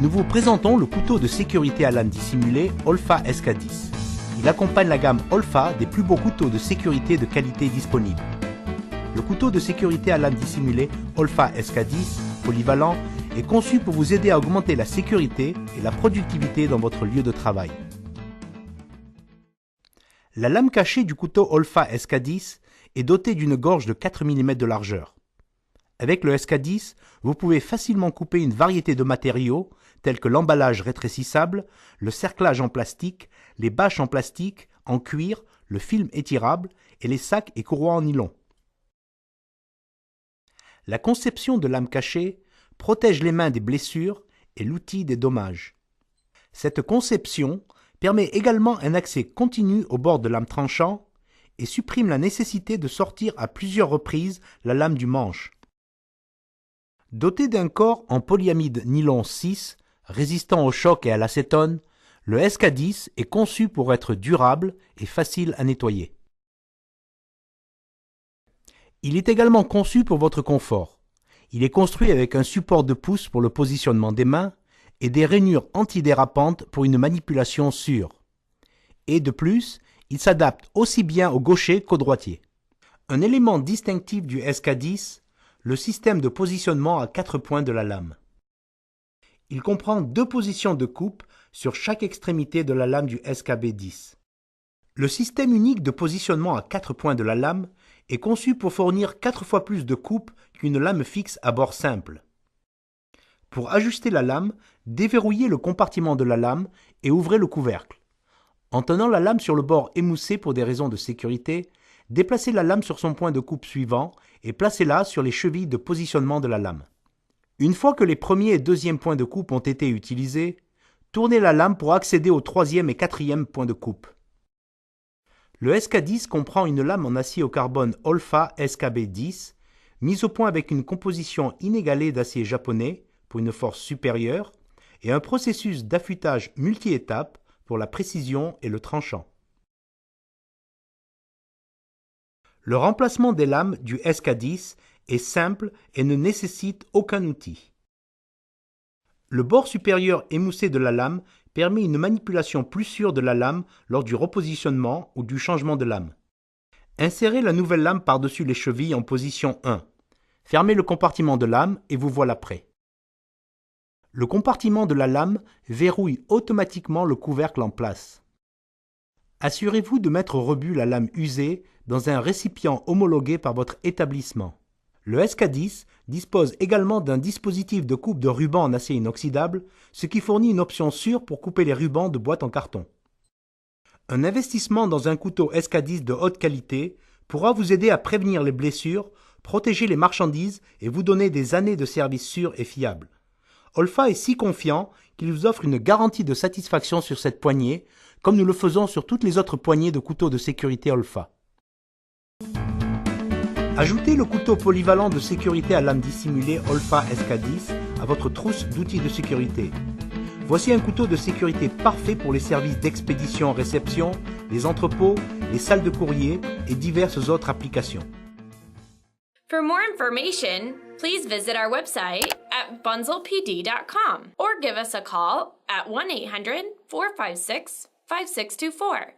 nous vous présentons le couteau de sécurité à lame dissimulée Olfa SK10. Il accompagne la gamme Olfa des plus beaux couteaux de sécurité de qualité disponibles. Le couteau de sécurité à lame dissimulée Olfa SK10, polyvalent, est conçu pour vous aider à augmenter la sécurité et la productivité dans votre lieu de travail. La lame cachée du couteau Olfa SK10 est dotée d'une gorge de 4 mm de largeur. Avec le SK10, vous pouvez facilement couper une variété de matériaux tels que l'emballage rétrécissable, le cerclage en plastique, les bâches en plastique, en cuir, le film étirable et les sacs et courroies en nylon. La conception de lame cachée protège les mains des blessures et l'outil des dommages. Cette conception permet également un accès continu au bord de lame tranchant et supprime la nécessité de sortir à plusieurs reprises la lame du manche. Doté d'un corps en polyamide nylon 6, résistant au choc et à l'acétone, le SK10 est conçu pour être durable et facile à nettoyer. Il est également conçu pour votre confort. Il est construit avec un support de pouce pour le positionnement des mains et des rainures antidérapantes pour une manipulation sûre. Et de plus, il s'adapte aussi bien au gaucher qu'au droitier. Un élément distinctif du SK10, le système de positionnement à 4 points de la lame. Il comprend 2 positions de coupe sur chaque extrémité de la lame du SKB10. Le système unique de positionnement à 4 points de la lame est conçu pour fournir 4 fois plus de coupe qu'une lame fixe à bord simple. Pour ajuster la lame, déverrouillez le compartiment de la lame et ouvrez le couvercle. En tenant la lame sur le bord émoussé pour des raisons de sécurité, déplacez la lame sur son point de coupe suivant et placez-la sur les chevilles de positionnement de la lame. Une fois que les premiers et deuxièmes points de coupe ont été utilisés, tournez la lame pour accéder au troisième et quatrième point de coupe. Le SK10 comprend une lame en acier au carbone Olfa SKB10, mise au point avec une composition inégalée d'acier japonais pour une force supérieure et un processus d'affûtage multi-étapes pour la précision et le tranchant. Le remplacement des lames du SK10 est simple et ne nécessite aucun outil. Le bord supérieur émoussé de la lame permet une manipulation plus sûre de la lame lors du repositionnement ou du changement de lame. Insérez la nouvelle lame par-dessus les chevilles en position 1. Fermez le compartiment de lame et vous voilà prêt. Le compartiment de la lame verrouille automatiquement le couvercle en place. Assurez-vous de mettre au rebut la lame usée dans un récipient homologué par votre établissement. Le SK10 dispose également d'un dispositif de coupe de ruban en acier inoxydable, ce qui fournit une option sûre pour couper les rubans de boîtes en carton. Un investissement dans un couteau SK10 de haute qualité pourra vous aider à prévenir les blessures, protéger les marchandises et vous donner des années de service sûr et fiable. Olfa est si confiant qu'il vous offre une garantie de satisfaction sur cette poignée, comme nous le faisons sur toutes les autres poignées de couteaux de sécurité Olfa. Ajoutez le couteau polyvalent de sécurité à lame dissimulée Olfa SK10 à votre trousse d'outils de sécurité. Voici un couteau de sécurité parfait pour les services d'expédition-réception, les entrepôts, les salles de courrier et diverses autres applications. For more information, please visit our website at bunzelpd.com or give us a call at 1-800-456-5624.